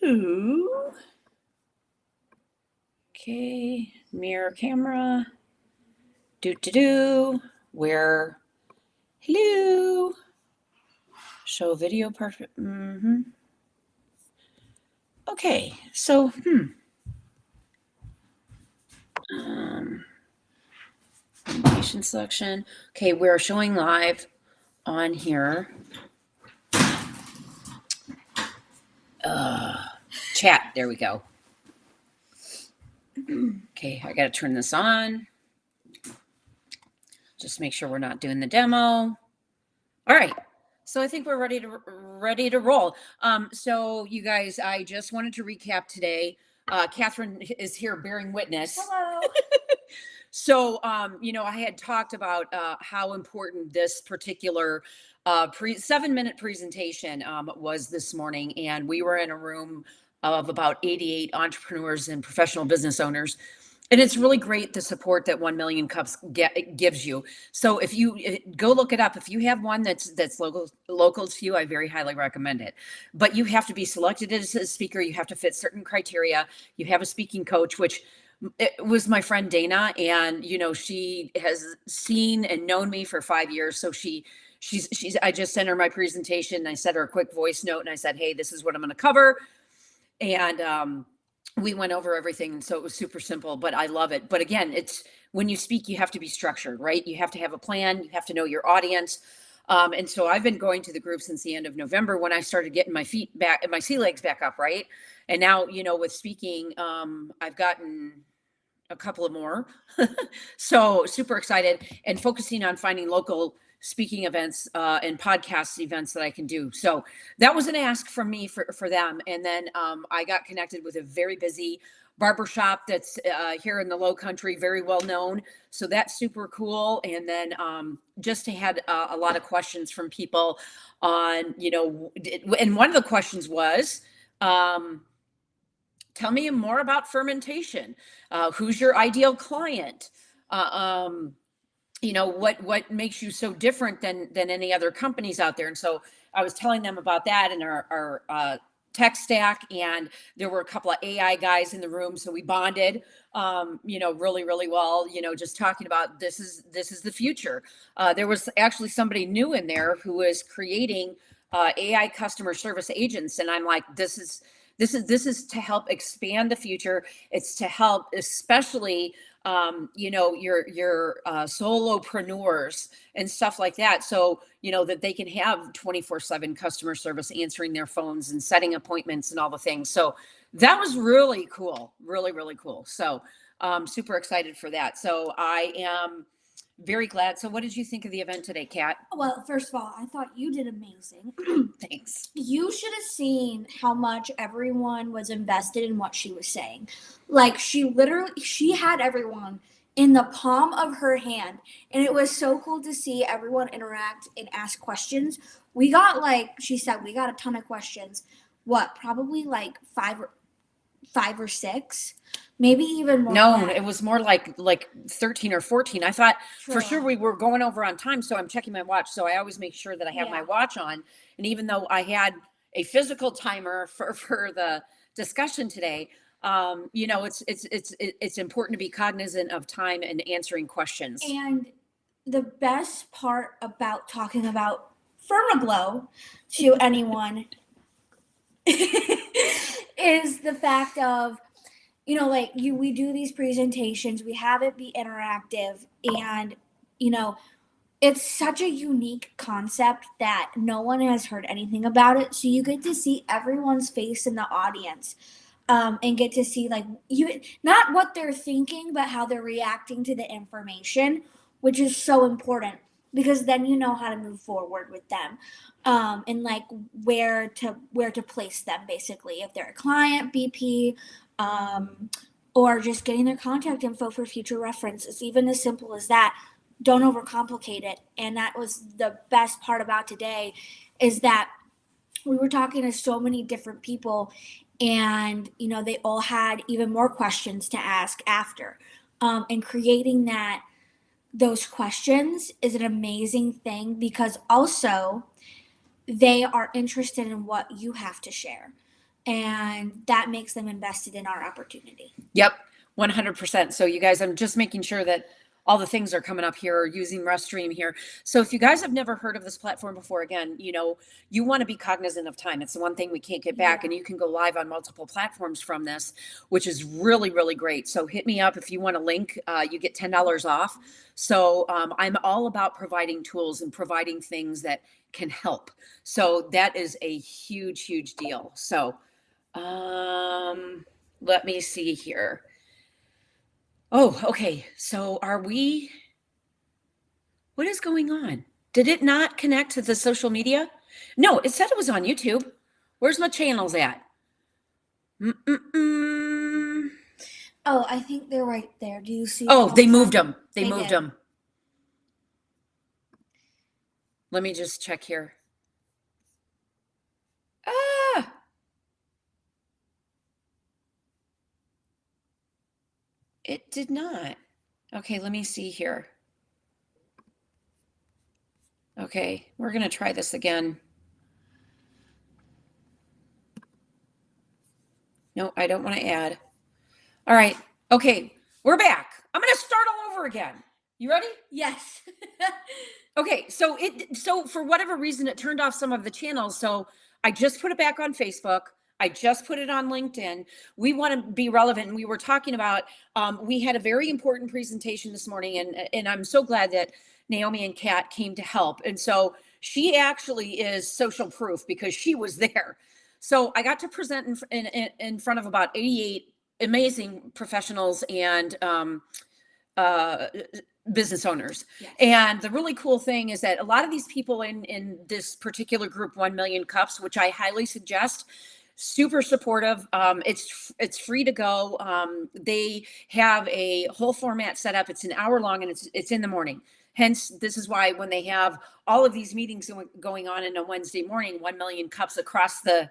Ooh. Okay, mirror camera. Do. Where? Hello. Show video part. Okay, so um, animation selection. Okay, we're showing live on here. Chat. There we go. Okay, I got to turn this on. Just make sure we're not doing the demo. All right. So I think we're ready to roll. So you guys, I just wanted to recap today. Catherine is here bearing witness. Hello. So, I had talked about how important this particular 7-minute presentation was this morning, and we were in a room of about 88 entrepreneurs and professional business owners. And it's really great the support that 1 Million Cups gives you. So if you go look it up, if you have one that's local to you, I very highly recommend it. But you have to be selected as a speaker. You have to fit certain criteria. You have a speaking coach, which it was my friend Dana, and she has seen and known me for 5 years. So she's I just sent her my presentation. I sent her a quick voice note, and I said, hey, this is what I'm going to cover. And we went over everything, and so it was super simple, but I love it. But again, it's when you speak, you have to be structured, right? You have to have a plan. You have to know your audience. And so I've been going to the group since the end of November when I started getting my feet back and my sea legs back up, right? And now, with speaking, I've gotten a couple of more. So super excited and focusing on finding local speaking events and podcast events that I can do. So that was an ask from me for them. And then I got connected with a very busy barbershop that's here in the Low Country, very well known. So that's super cool. And then just had a lot of questions from people on, and one of the questions was, tell me more about fermentation. Who's your ideal client? What makes you so different than any other companies out there? And so I was telling them about that and our tech stack, and there were a couple of AI guys in the room, so we bonded really, really well, just talking about this is the future. There was actually somebody new in there who was creating AI customer service agents, and I'm like, this is to help expand the future. It's to help especially your solopreneurs and stuff like that. So, that they can have 24/7 customer service, answering their phones and setting appointments and all the things. So that was really cool. Really, really cool. So super excited for that. So I am very glad. So what did you think of the event today, Kat? Well, first of all, I thought you did amazing. Thanks. You should have seen how much everyone was invested in what she was saying. Like she had everyone in the palm of her hand, and it was so cool to see everyone interact and ask questions. We got, like she said, we got a ton of questions. What, probably like five or six, maybe even more. No, it was more like 13 or 14. I thought for True. sure we were going over on time, so I'm checking my watch. So I always make sure that I have my watch on. And even though I had a physical timer for the discussion today, it's important to be cognizant of time and answering questions. And the best part about talking about Firmaglow to anyone is the fact of, we do these presentations, we have it be interactive, and, it's such a unique concept that no one has heard anything about it. So you get to see everyone's face in the audience, and get to see, like, you not what they're thinking, but how they're reacting to the information, which is so important because then you know how to move forward with them, and like where to place them, basically, if they're a client, BP, or just getting their contact info for future reference. It's even as simple as that. Don't overcomplicate it. And that was the best part about today, is that we were talking to so many different people, and they all had even more questions to ask after, and creating those questions is an amazing thing, because also they are interested in what you have to share. and that makes them invested in our opportunity. Yep, 100%. So you guys, I'm just making sure that all the things are coming up here, using Restream here. So if you guys have never heard of this platform before, again, you want to be cognizant of time. It's the one thing we can't get back, and you can go live on multiple platforms from this, which is really, really great. So hit me up if you want a link. You get $10 off. So I'm all about providing tools and providing things that can help. So that is a huge, huge deal. So let me see here. Oh, okay. So what is going on? Did it not connect to the social media? No, it said it was on YouTube. Where's my channels at? Mm-mm-mm. Oh, I think they're right there. Do you see? Oh, they moved them. They moved did. them. Let me just check here. Ah. It did not. Okay, let me see here. Okay, we're going to try this again. No, I don't want to add. All right. Okay, we're back. I'm going to start all over again. You ready? Yes. Okay, so for whatever reason it turned off some of the channels. So I just put it back on Facebook. I just put it on LinkedIn. We want to be relevant, and we were talking about. We had a very important presentation this morning, and I'm so glad that Naomi and Kat came to help. And so she actually is social proof because she was there. So I got to present in front of about 88 amazing professionals and business owners. Yes. And the really cool thing is that a lot of these people in this particular group, 1 Million Cups, which I highly suggest, super supportive. It's free to go. They have a whole format set up. It's an hour long, and it's in the morning. Hence, this is why when they have all of these meetings going on in a Wednesday morning, 1 Million Cups across the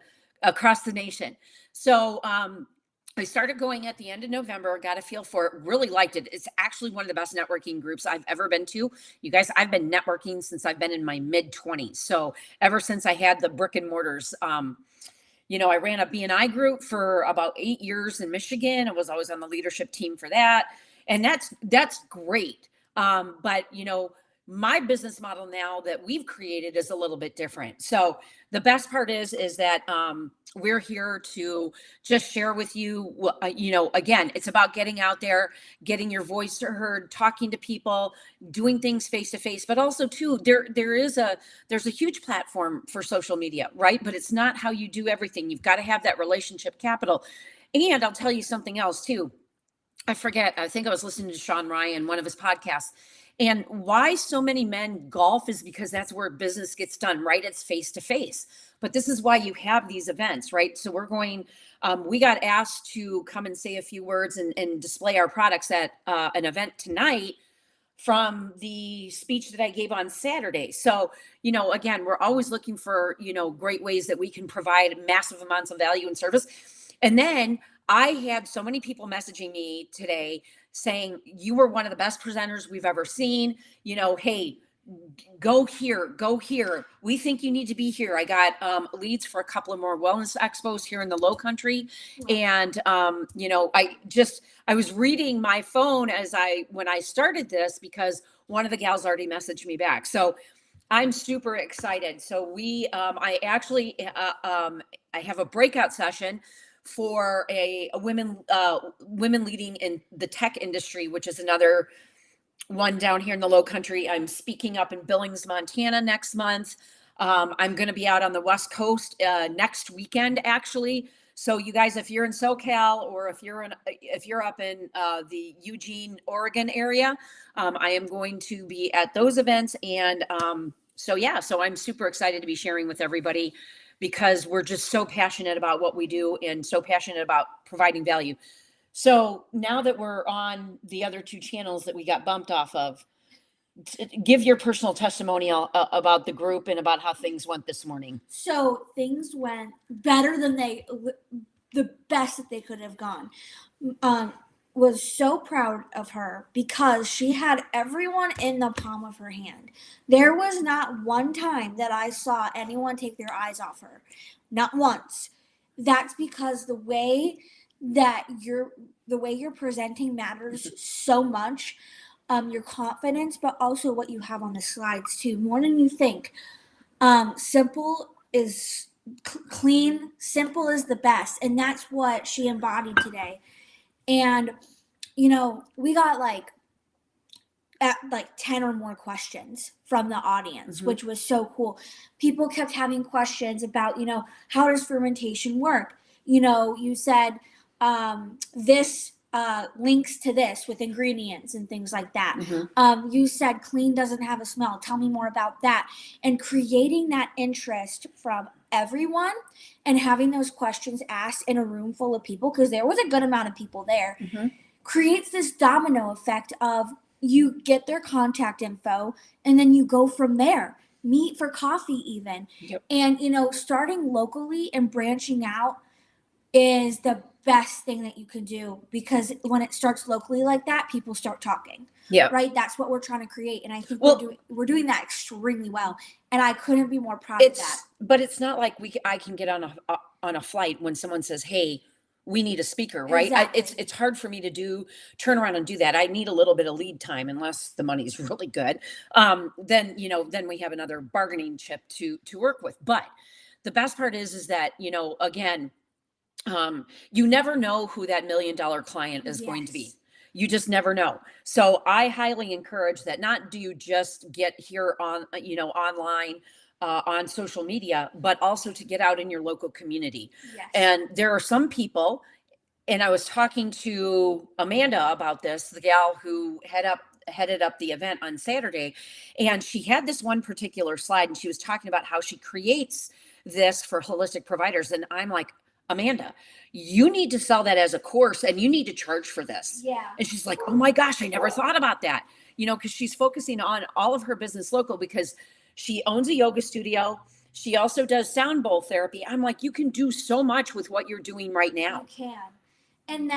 nation. So I started going at the end of November, got a feel for it, really liked it. It's actually one of the best networking groups I've ever been to. You guys, I've been networking since I've been in my mid-20s. So ever since I had the brick and mortars, I ran a B&I group for about 8 years in Michigan. I was always on the leadership team for that. And that's great. But my business model now that we've created is a little bit different. So the best part is that we're here to just share with you, again, it's about getting out there, getting your voice heard, talking to people, doing things face to face, but also too, there's a huge platform for social media, right? But it's not how you do everything. You've got to have that relationship capital. And I'll tell you something else too. I think I was listening to Sean Ryan, one of his podcasts. And why so many men golf is because that's where business gets done, right? It's face to face. But this is why you have these events, right? So we got asked to come and say a few words and display our products at an event tonight from the speech that I gave on Saturday. So, again, we're always looking for, great ways that we can provide massive amounts of value and service. And then I had so many people messaging me today saying, you were one of the best presenters we've ever seen. Hey, go here. We think you need to be here. I got leads for a couple of more wellness expos here in the Low Country. And, I was reading my phone when I started this because one of the gals already messaged me back. So I'm super excited. So I actually, I have a breakout session for a women leading in the tech industry, which is another one down here in the Low Country. I'm speaking up in Billings, Montana next month. I'm going to be out on the West Coast next weekend, actually. So you guys, if you're in SoCal or if you're up in the Eugene, Oregon area, I am going to be at those events. And so I'm super excited to be sharing with everybody because we're just so passionate about what we do and so passionate about providing value. So now that we're on the other two channels that we got bumped off of, give your personal testimonial about the group and about how things went this morning. So things went better than the best that they could have gone. Was so proud of her because she had everyone in the palm of her hand. There was not one time that I saw anyone take their eyes off her. Not once. that's because the way you're presenting matters so much. Your confidence, but also what you have on the slides too, more than you think. Simple is clean, simple is the best, and that's what she embodied today. And we got like 10 or more questions from the audience, Mhm. which was so cool. People kept having questions about, how does fermentation work? You said this links to this with ingredients and things like that. You said clean doesn't have a smell. Tell me more about that. And creating that interest from everyone and having those questions asked in a room full of people, because there was a good amount of people there, creates this domino effect of you get their contact info and then you go from there, meet for coffee even. Yep. And starting locally and branching out is the best thing that you can do, because when it starts locally like that, people start talking. Yeah. Right? That's what we're trying to create, and I think Well, we're doing that extremely well, and I couldn't be more proud of that. But it's not like I can get on a flight when someone says, "Hey, we need a speaker," right? Exactly. It's hard for me to turn around and do that. I need a little bit of lead time, unless the money's really good. Then we have another bargaining chip to work with. But the best part is that again, you never know who that $1 million client is going to be. Yes. You just never know. So I highly encourage that. Not do you just get here on online, on social media, but also to get out in your local community. Yes. And there are some people, and I was talking to Amanda about this, the gal who headed up the event on Saturday, and she had this one particular slide, and she was talking about how she creates this for holistic providers. And I'm like, Amanda, you need to sell that as a course, and you need to charge for this. Yeah. And she's like, oh my gosh, I never thought about that. Because she's focusing on all of her business local, because she owns a yoga studio. She also does sound bowl therapy. I'm like, you can do so much with what you're doing right now. You can. And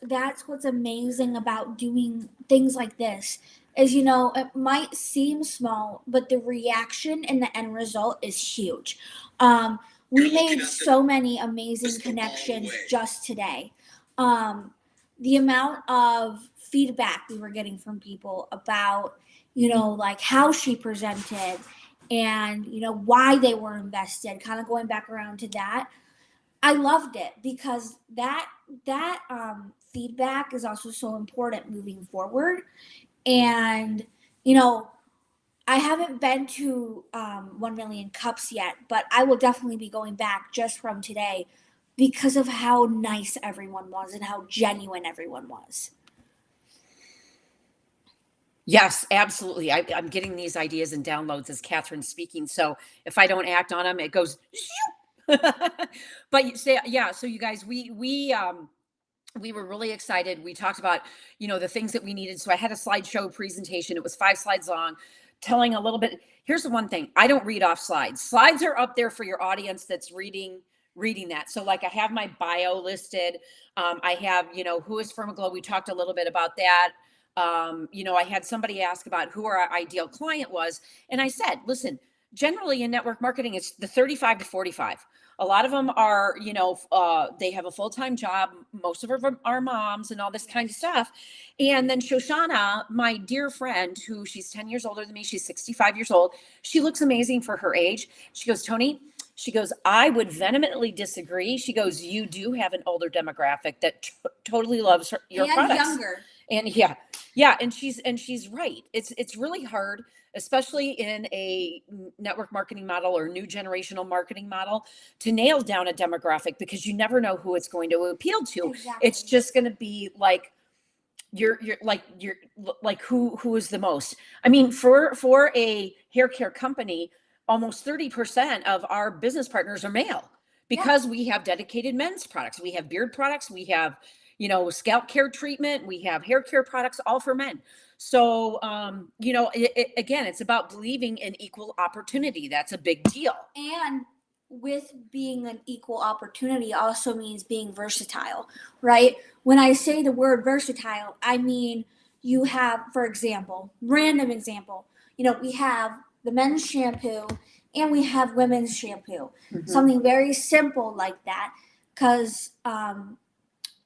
that's what's amazing about doing things like this is, it might seem small, but the reaction and the end result is huge. We made so many amazing connections just today. The amount of feedback we were getting from people about, like how she presented and, why they were invested, kind of going back around to that. I loved it, because that feedback is also so important moving forward. And I haven't been to 1 million cups yet, but I will definitely be going back just from today, because of how nice everyone was and how genuine everyone was. Yes, absolutely. I'm getting these ideas and downloads as Catherine's speaking. So if I don't act on them, it goes. But so you guys, we were really excited. We talked about the things that we needed. So I had a slideshow presentation. It was 5 slides long, telling a little bit. Here's the one thing: I don't read off slides. Slides are up there for your audience that's reading that. So like I have my bio listed. I have who is Firmaglow. We talked a little bit about that. I had somebody ask about who our ideal client was, and I said, listen, generally in network marketing, it's the 35 to 45. A lot of them are, they have a full-time job. Most of them are moms and all this kind of stuff. And then Shoshana, my dear friend, who she's 10 years older than me, she's 65 years old. She looks amazing for her age. She goes, Toni, she goes, I would vehemently disagree. She goes, you do have an older demographic that totally loves your and products. Younger. And yeah. And she's right. It's really hard, especially in a network marketing model or new generational marketing model, to nail down a demographic, because you never know who it's going to appeal to. Exactly. It's just going to be like, you're like who is the most. I mean, for a hair care company, almost 30% of our business partners are male, because we have dedicated men's products. We have beard products. We have, scalp care treatment. We have hair care products, all for men. So, again, it's about believing in equal opportunity. That's a big deal. And with being an equal opportunity also means being versatile, right? When I say the word versatile, I mean you have, for example, random example, we have the men's shampoo and we have women's shampoo, something very simple like that. because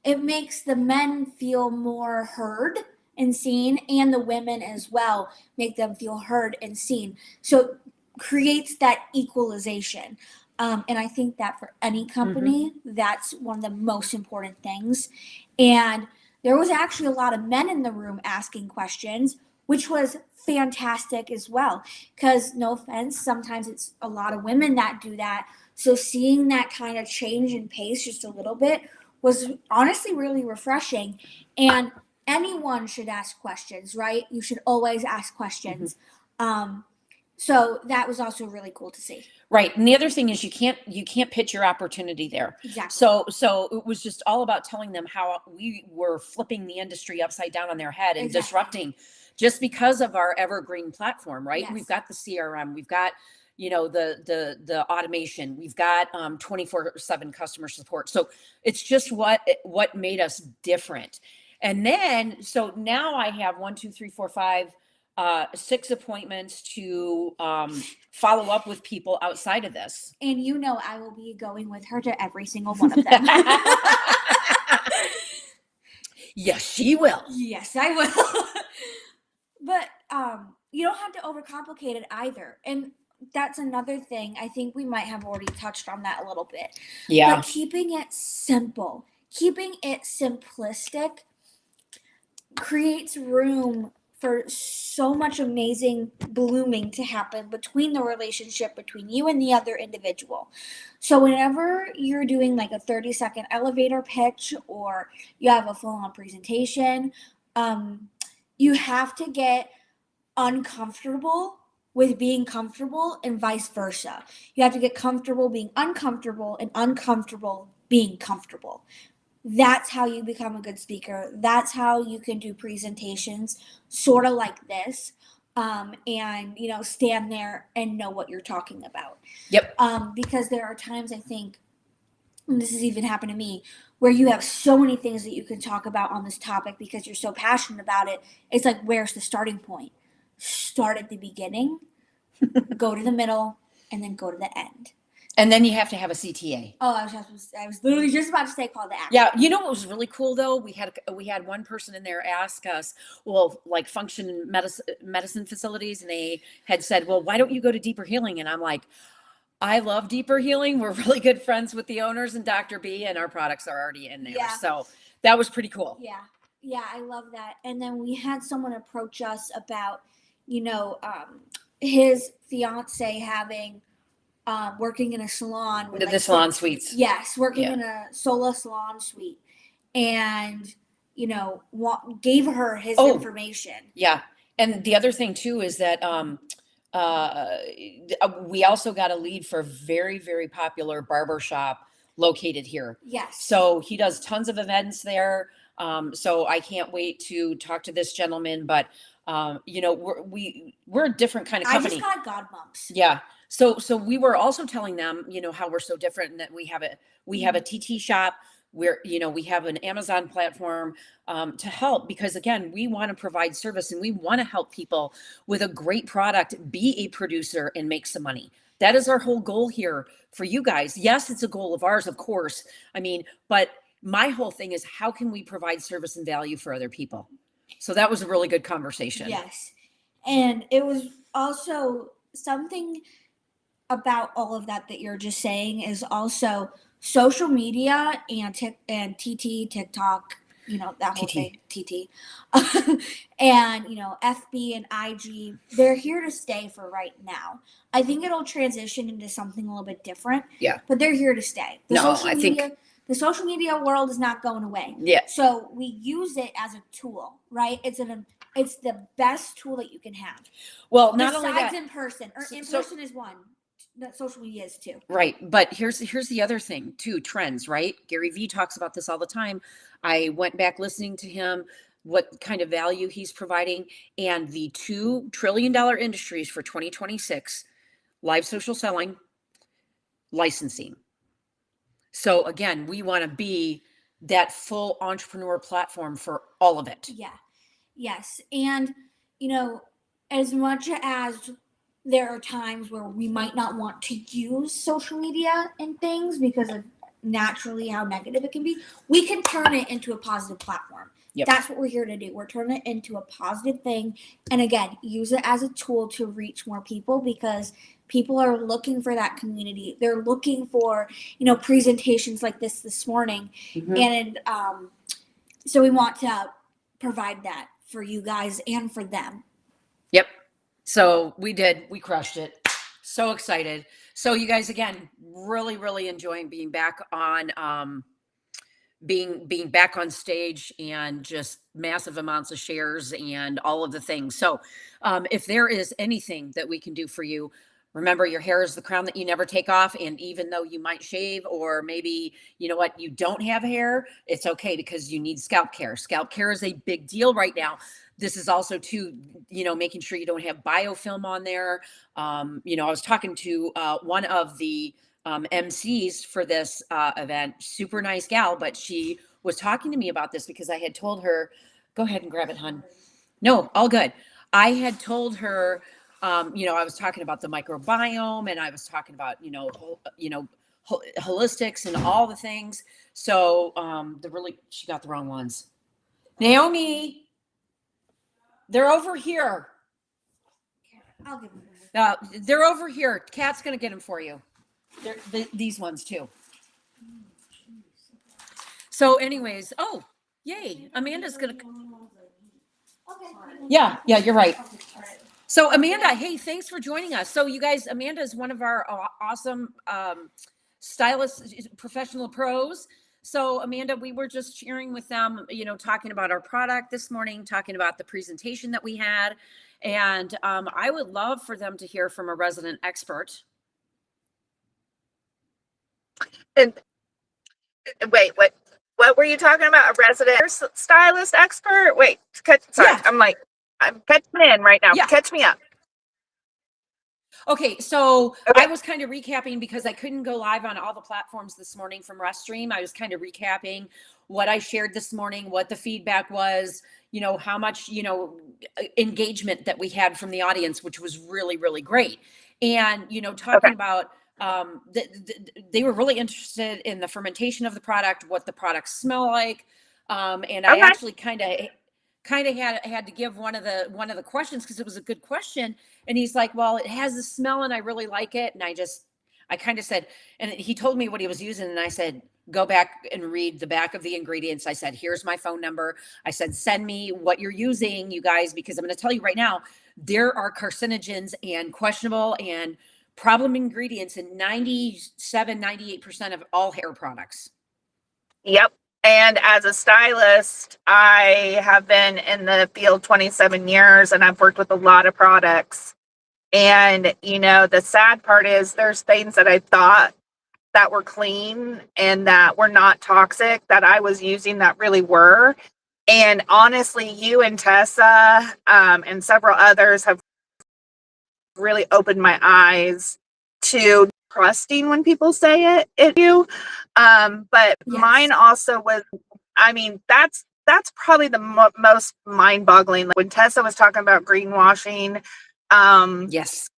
it makes the men feel more heard and seen, and the women as well make them feel heard and seen. So it creates that equalization. And I think that for any company, that's one of the most important things. And there was actually a lot of men in the room asking questions, which was fantastic as well. Because, no offense, sometimes it's a lot of women that do that. So seeing that kind of change in pace just a little bit was honestly really refreshing. And anyone should ask questions, right? You should always ask questions. So that was also really cool to see. Right. And the other thing is you can't pitch your opportunity there. Exactly. So it was just all about telling them how we were flipping the industry upside down on their head and Exactly. disrupting just because of our evergreen platform, right? Yes. We've got the CRM, we've got, you know, the automation, we've got 24/7 customer support. So it's just what made us different. And then so now I have 1, 2, 3, 4, 5 6 appointments to follow up with people outside of this. And you know I will be going with her to every single one of them. Yes, she will. Yes, I will. But you don't have to overcomplicate it either. And that's another thing. I think we might have already touched on that a little bit. Yeah. But keeping it simple, keeping it simplistic creates room for so much amazing blooming to happen between the relationship between you and the other individual. So whenever you're doing like a 30-second elevator pitch or you have a full-on presentation, you have to get uncomfortable with being comfortable and vice versa. You have to get comfortable being uncomfortable and uncomfortable being comfortable. That's how you become a good speaker. That's how you can do presentations sort of like this, and you know, stand there and know what you're talking about. Yep. Because there are times I think, and this has even happened to me, where you have so many things that you can talk about on this topic because you're so passionate about it. It's like, where's the starting point? Start at the beginning, go to the middle, and then go to the end. And then you have to have a CTA. Oh, I was literally just about to say call to action. Yeah, you know what was really cool though? We had one person in there ask us, well, like function medicine facilities, and they had said, well, why don't you go to Deeper Healing? And I'm like, I love Deeper Healing. We're really good friends with the owners and Dr. B, and our products are already in there. Yeah. So that was pretty cool. Yeah, I love that. And then we had someone approach us about, you know, his fiance having working in a salon with The salon suites. Yes, working in a solo salon suite, and you know, gave her his information. Yeah, and the other thing too is that we also got a lead for a very, very popular barber shop located here. Yes. So he does tons of events there. So I can't wait to talk to this gentleman. But you know, we're a different kind of company. I just got God bumps. Yeah. So we were also telling them, you know, how we're so different and that we have a TT shop. We're, you know, we have an Amazon platform to help, because again, we want to provide service and we want to help people with a great product, be a producer and make some money. That is our whole goal here for you guys. Yes, it's a goal of ours, of course. I mean, but my whole thing is how can we provide service and value for other people? So that was a really good conversation. Yes. And it was also something about all of that you're just saying is also social media and TikTok, you know, that whole thing, TT, and, you know, FB and IG, they're here to stay for right now. I think it'll transition into something a little bit different. Yeah. But they're here to stay. The social media world is not going away. Yeah. So we use it as a tool, right? It's the best tool that you can have. Well, not only that, in person, or in person is one. That social media is too. Right. But here's the other thing too, trends, right? Gary Vee talks about this all the time. I went back listening to him, what kind of value he's providing, and the $2 trillion industries for 2026, live social selling, licensing. So again, we want to be that full entrepreneur platform for all of it. Yeah. Yes. And, you know, as much as there are times where we might not want to use social media and things because of naturally how negative it can be, we can turn it into a positive platform. Yep. That's what we're here to do. We're turning it into a positive thing. And again, use it as a tool to reach more people, because people are looking for that community. They're looking for, presentations like this morning. And so we want to provide that for you guys and for them. Yep. So we crushed it. So excited. So you guys, again, really enjoying being back on, being back on stage, and just massive amounts of shares and all of the things. So if there is anything that we can do for you, remember, your hair is the crown that you never take off. And even though you might shave, or maybe, you know what, you don't have hair, it's okay, because you need scalp care. Scalp care is a big deal right now. This is also too, making sure you don't have biofilm on there. I was talking to one of the MCs for this event, super nice gal, but she was talking to me about this because I had told her, go ahead and grab it, hun. No, all good. I had told her, I was talking about the microbiome, and I was talking about, holistics and all the things. So she got the wrong ones. Naomi, they're over here. I'll give them. They're over here. Kat's going to get them for you. These ones too. So anyways, oh, yay. Amanda's going to. Yeah, you're right. So Amanda, hey, thanks for joining us. So you guys, Amanda is one of our awesome stylists, professional pros. So Amanda, we were just sharing with them, talking about our product this morning, talking about the presentation that we had. And I would love for them to hear from a resident expert. And wait, what were you talking about? A resident stylist expert? Wait, sorry. Yeah. I'm catching in right now. Yeah. Catch me up. Okay, so I was kind of recapping, because I couldn't go live on all the platforms this morning from Restream. I was kind of recapping what I shared this morning, what the feedback was, how much, engagement that we had from the audience, which was really great. And, talking about, they were really interested in the fermentation of the product, what the products smell like. And I actually kind of had to give one of the questions, because it was a good question. And he's like, well, it has the smell and I really like it. And I kind of said, and he told me what he was using. And I said, go back and read the back of the ingredients. I said, here's my phone number. I said, send me what you're using, you guys, because I'm going to tell you right now, there are carcinogens and questionable and problem ingredients in 97-98% of all hair products. Yep. And as a stylist, I have been in the field 27 years, and I've worked with a lot of products. And, the sad part is there's things that I thought that were clean and that were not toxic that I was using that really were. And honestly, you and Tessa and several others have really opened my eyes to trusting when people say it you. But yes. Mine also was, that's probably the most mind-boggling. Like when Tessa was talking about greenwashing, yes,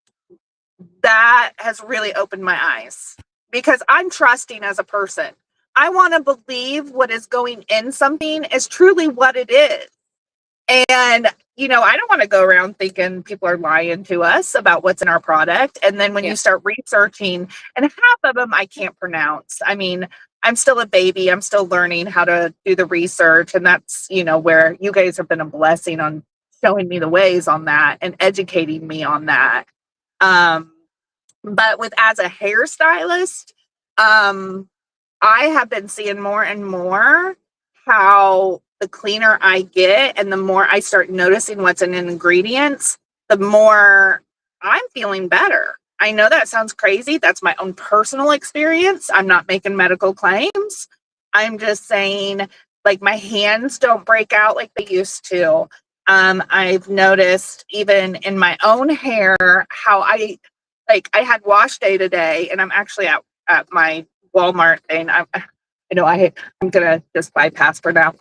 that has really opened my eyes, because I'm trusting as a person. I want to believe what is going in something is truly what it is. And, I don't want to go around thinking people are lying to us about what's in our product. And then when you start researching, and half of them I can't pronounce. I'm still a baby. I'm still learning how to do the research. And that's, where you guys have been a blessing on showing me the ways on that and educating me on that. But as a hairstylist, I have been seeing more and more how the cleaner I get and the more I start noticing what's in ingredients, the more I'm feeling better. I know that sounds crazy. That's my own personal experience. I'm not making medical claims. I'm just saying, like, my hands don't break out like they used to. I've noticed even in my own hair how I had wash day today, and I'm actually at my Walmart thing. I'm gonna just bypass for now,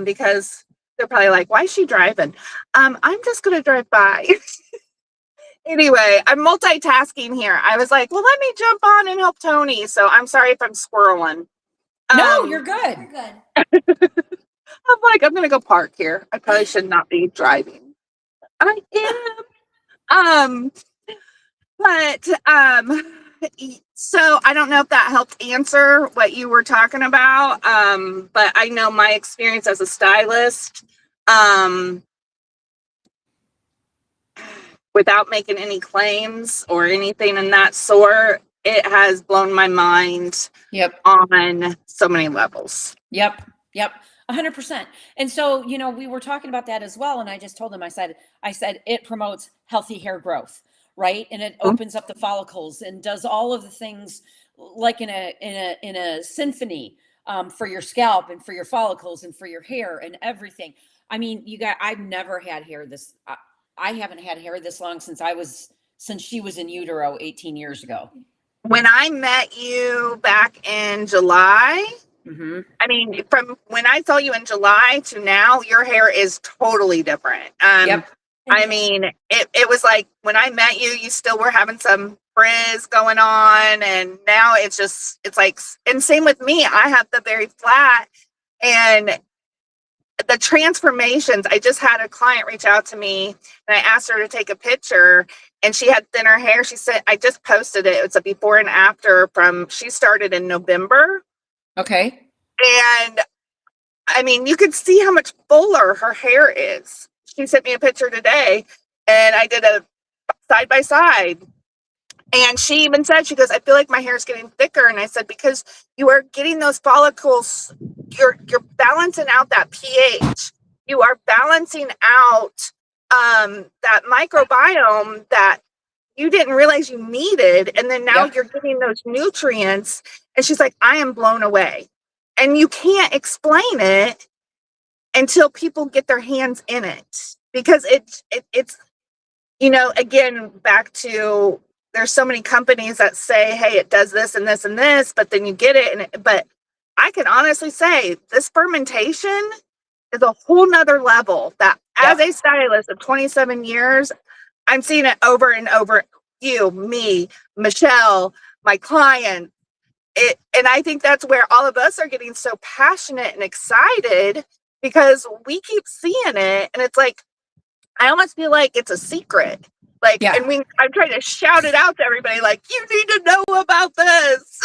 because they're probably like, why is she driving? I'm just gonna drive by. Anyway, I'm multitasking here. I was like, well, let me jump on and help Toni. So I'm sorry if I'm squirreling. No, you're good. You're good. I'm like, I'm gonna go park here. I probably should not be driving. I am. But so I don't know if that helped answer what you were talking about. But I know my experience as a stylist, without making any claims or anything in that sort, it has blown my mind Yep. on so many levels. Yep. 100%. And so, we were talking about that as well. And I just told him, I said, it promotes healthy hair growth, right? And it opens up the follicles and does all of the things like in a symphony, for your scalp and for your follicles and for your hair and everything. I mean, I've never had hair this, I haven't had hair this long since she was in utero 18 years ago. When I met you back in July, Mm-hmm. I mean, from when I saw you in July to now, your hair is totally different. Yep. I mean, it was like when I met you, you still were having some frizz going on, and now it's like, and same with me. I have the very flat, and the transformations. I just had a client reach out to me, and I asked her to take a picture, and she had thinner hair. She said, I just posted it. It's a before and after she started in November. Okay. And I mean, you could see how much fuller her hair is. She sent me a picture today, and I did a side by side. And she even said, she goes, I feel like my hair is getting thicker. And I said, because you are getting those follicles, you're balancing out that pH. You are balancing out that microbiome that you didn't realize you needed. And then now you're getting those nutrients. And she's like, I am blown away. And you can't explain it until people get their hands in it, because it's again, back to, there's so many companies that say, hey, it does this and this and this, but then you get it. But I can honestly say this fermentation is a whole nother level that as a stylist of 27 years, I'm seeing it over and over. You, me, Michelle, my client. And I think that's where all of us are getting so passionate and excited, because we keep seeing it, and it's like, I almost feel like it's a secret. Like, and I'm trying to shout it out to everybody, like, you need to know about this.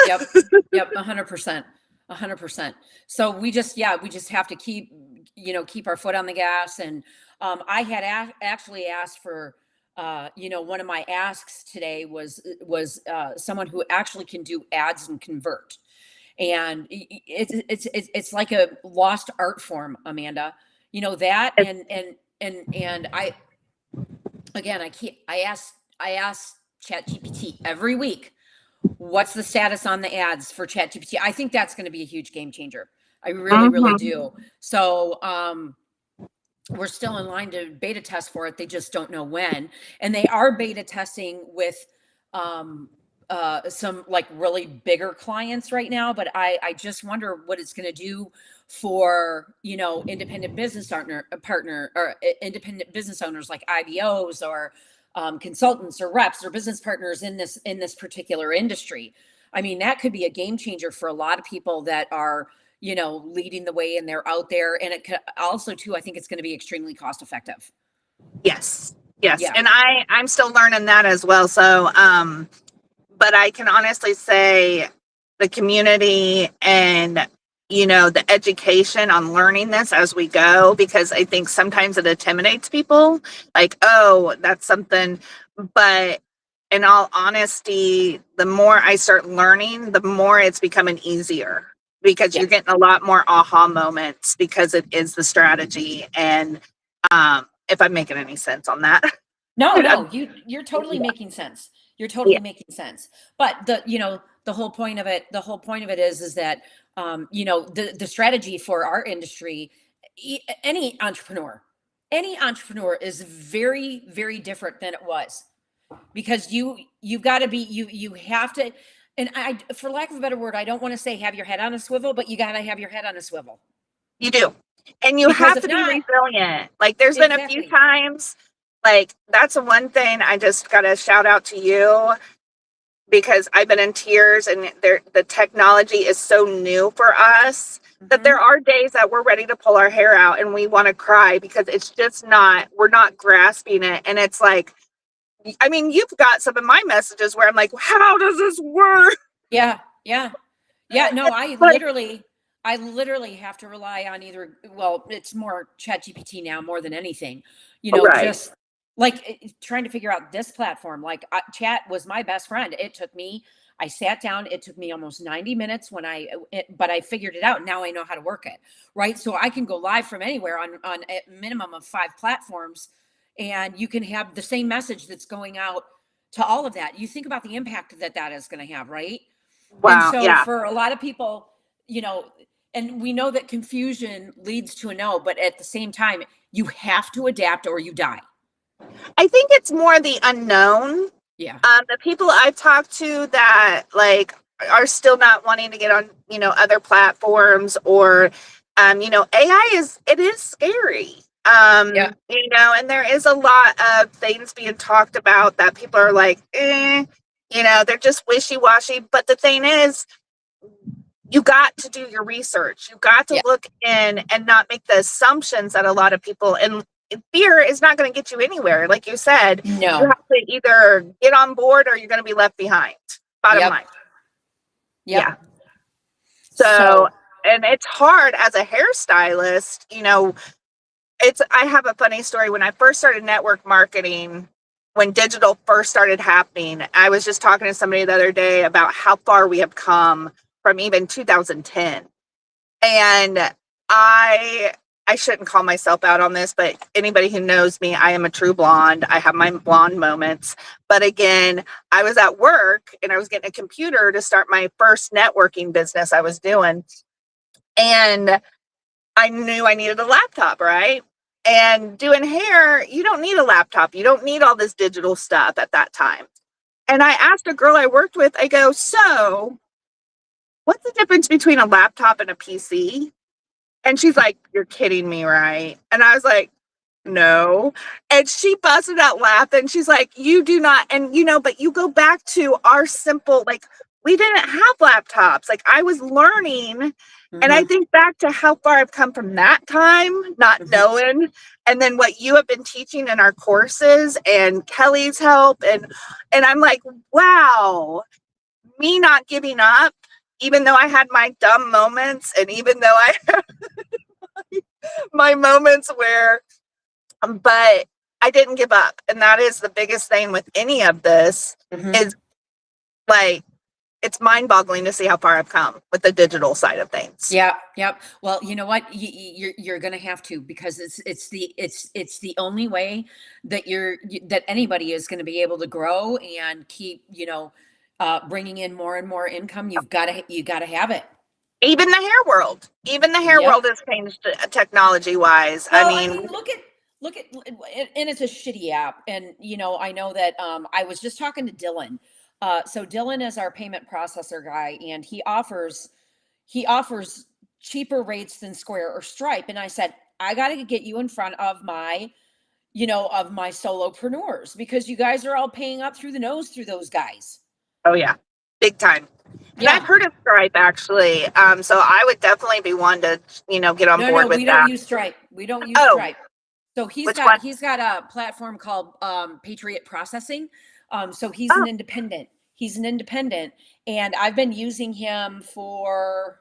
Yep. 100%. 100%. So we just have to keep our foot on the gas. And I had actually asked for, one of my asks today was someone who actually can do ads and convert. And it's like a lost art form, Amanda, that. And I ask ChatGPT every week, what's the status on the ads for ChatGPT? I think that's going to be a huge game changer. I really, really do. So, we're still in line to beta test for it. They just don't know when. And they are beta testing with some like really bigger clients right now. But I just wonder what it's going to do for, independent business partner or independent business owners like IBOs or consultants or reps or business partners in this particular industry. I mean, that could be a game changer for a lot of people that are, leading the way, and they're out there. And it could also too, I think it's going to be extremely cost effective. Yes. Yeah. And I'm still learning that as well. So, but I can honestly say the community and, the education on learning this as we go, because I think sometimes it intimidates people, like, oh, that's something. But in all honesty, the more I start learning, the more it's becoming easier, because you're getting a lot more aha moments, because it is the strategy. And if I'm making any sense on that. No, you're totally making sense. You're totally making sense. But the whole point of it is that, the strategy for our industry, any entrepreneur is very, very different than it was, because you've got to be, you have to, and for lack of a better word, I don't want to say have your head on a swivel, but you got to have your head on a swivel. You do. And you have to be resilient. Like, there's been a few times like, that's the one thing I just got to shout out to you, because I've been in tears, and the technology is so new for us that there are days that we're ready to pull our hair out and we want to cry, because it's just not, we're not grasping it. And it's like, I mean, you've got some of my messages where I'm like, how does this work? Yeah. No, Like, I literally have to rely on either, well, it's more ChatGPT now more than anything, right. just like trying to figure out this platform. Like chat was my best friend. I sat down, it took me almost 90 minutes but I figured it out. Now I know how to work it. Right. So I can go live from anywhere on a minimum of 5 platforms, and you can have the same message that's going out to all of that. You think about the impact that is going to have, right? And Wow. so Yeah. for a lot of people, and we know that confusion leads to a no, but at the same time, you have to adapt or you die. I think it's more the unknown. Yeah. The people I've talked to that like are still not wanting to get on, other platforms, or, AI it is scary. Yeah. And there is a lot of things being talked about that people are like, they're just wishy-washy. But the thing is, you got to do your research. You got to Yeah. look in and not make the assumptions that a lot of people, and fear is not going to get you anywhere. Like you said, you No. have to either get on board or you're going to be left behind. Bottom line. Yep. Yeah. So, So, and it's hard as a hairstylist, I have a funny story. When I first started network marketing, when digital first started happening, I was just talking to somebody the other day about how far we have come from even 2010. And I shouldn't call myself out on this, but anybody who knows me, I am a true blonde. I have my blonde moments. But again, I was at work and I was getting a computer to start my first networking business I was doing. And I knew I needed a laptop, right? And doing hair, you don't need a laptop. You don't need all this digital stuff at that time. And I asked a girl I worked with, I go, so what's the difference between a laptop and a PC? And she's like, you're kidding me, right? And I was like, no. And she busted out laughing. She's like, you do not. And, but you go back to our simple, like, we didn't have laptops. Like, I was learning. And I think back to how far I've come from that time, not knowing. And then what you have been teaching in our courses and Kelly's help. And I'm like, wow, me not giving up, even though I had my dumb moments, and even though I had my moments where, but I didn't give up. And that is the biggest thing with any of this is like, it's mind boggling to see how far I've come with the digital side of things. Yeah. Yep. Well, you know what? You're going to have to, because it's the only way that that anybody is going to be able to grow and keep, bringing in more and more income. You got to have it. Even the hair world has changed technology wise. Well, I mean, look at, and it's a shitty app. And, I know that, I was just talking to Dylan. So Dylan is our payment processor guy, and he offers cheaper rates than Square or Stripe. And I said, I got to get you in front of my solopreneurs, because you guys are all paying up through the nose through those guys. Oh yeah, big time. And I've heard of Stripe actually. So I would definitely be one to, get on board with that. We don't use Stripe. We don't use Stripe. So he's got a platform called Patriot Processing. So he's an independent. And I've been using him for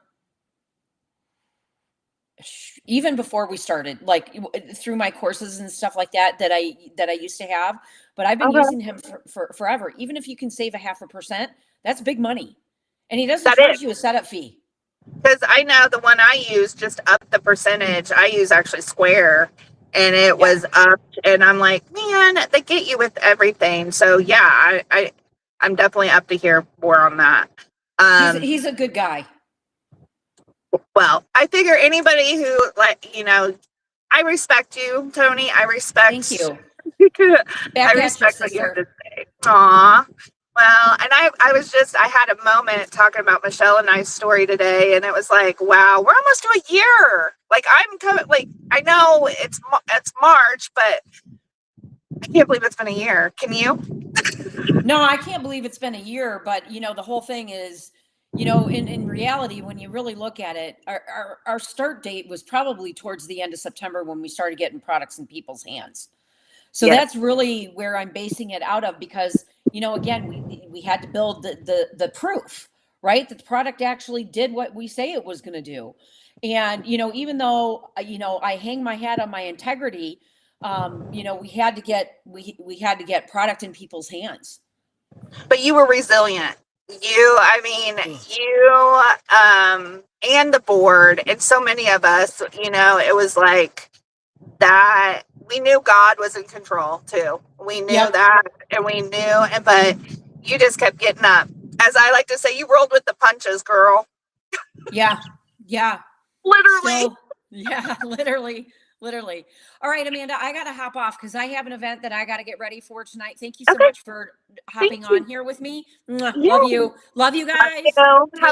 even before we started, like through my courses and stuff like that I used to have. But I've been using him for forever. Even if you can save 0.5%, that's big money. And he doesn't charge you a setup fee. Because I know the one I use just upped the percentage. I use actually Square, and it was up, and I'm like, man, they get you with everything. So yeah, I'm definitely up to hear more on that. He's a good guy. Well, I figure anybody who I respect you, Toni. I respect. Thank you. I respect what you have to say. Aw. Well, and I had a moment talking about Michelle and I's story today, and it was like, wow, we're almost to a year. Like I'm coming, like I know it's March, but I can't believe it's been a year. Can you? No, I can't believe it's been a year, but the whole thing is, in reality, when you really look at it, our start date was probably towards the end of September when we started getting products in people's hands. So Yes. that's really where I'm basing it out of, because, again, we had to build the proof, right? That the product actually did what we say it was going to do. And, even though, I hang my hat on my integrity, we had to get product in people's hands. But you were resilient. I mean, Ugh. and the board, and so many of us, it was like that. We knew God was in control too. We knew Yep. that, and we knew, but you just kept getting up. As I like to say, you rolled with the punches, girl. Yeah. Yeah. Literally. So, yeah, literally. All right, Amanda, I got to hop off because I have an event that I got to get ready for tonight. Thank you so Okay. much for hopping Thank you. on here with me. Mwah. Yeah. Love you. Love you guys. Have